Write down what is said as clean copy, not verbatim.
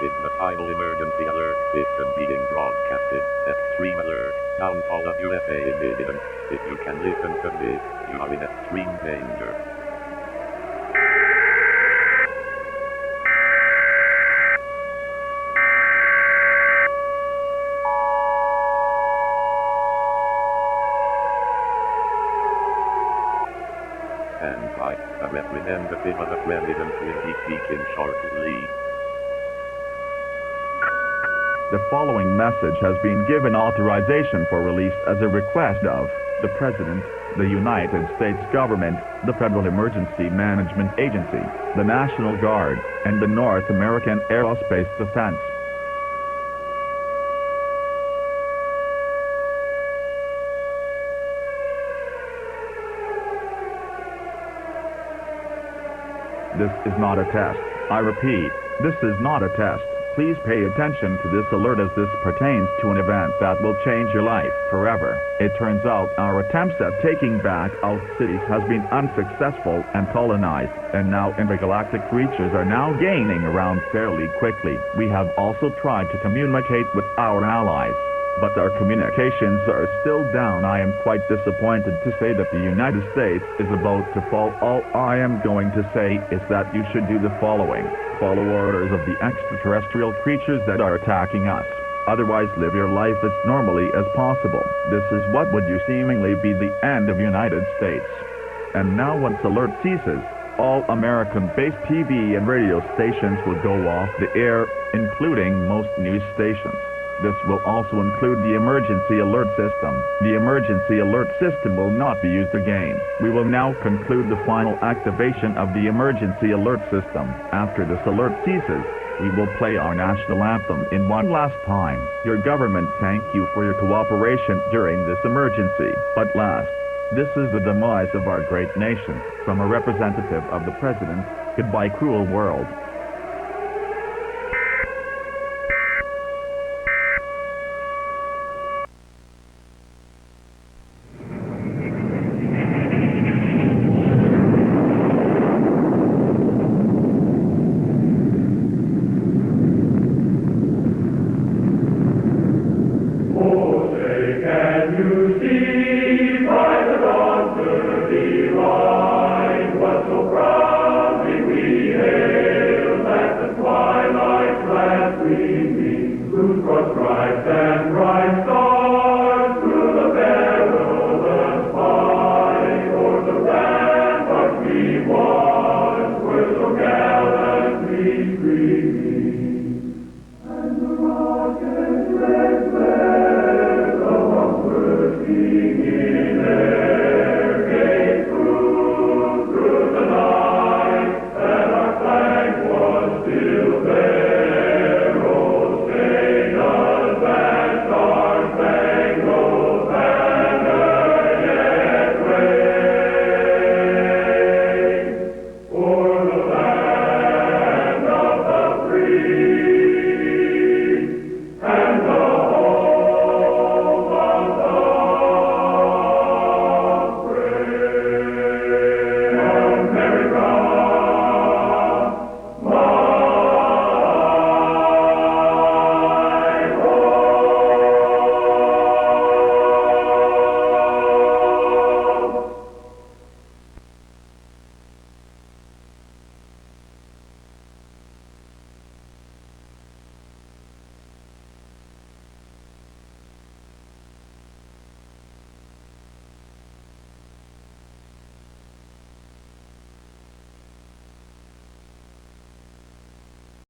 is the final emergency alert system being broadcasted. Extreme alert. Downfall of USA imminent. If you can listen to this, you are in extreme danger. And by a representative of the President will be speaking shortly. The following message has been given authorization for release as a request of the President, the United States Government, the Federal Emergency Management Agency, the National Guard, and the North American Aerospace Defense. This is not a test. I repeat, this is not a test. Please pay attention to this alert as this pertains to an event that will change your life forever. It turns out our attempts at taking back our cities has been unsuccessful and colonized, and now intergalactic creatures are now gaining around fairly quickly. We have also tried to communicate with our allies, but our communications are still down. I am quite disappointed to say that the United States is about to fall. All I am going to say is that you should do the following. Follow orders of the extraterrestrial creatures that are attacking us. Otherwise, live your life as normally as possible. This is what would you seemingly be the end of United States. And now once alert ceases, all American-based TV and radio stations will go off the air, including most news stations. This will also include the emergency alert system. The emergency alert system will not be used again. We will now conclude the final activation of the emergency alert system. After this alert ceases, we will play our national anthem in one last time. Your government thank you for your cooperation during this emergency. But last, this is the demise of our great nation. From a representative of the President, goodbye cruel world.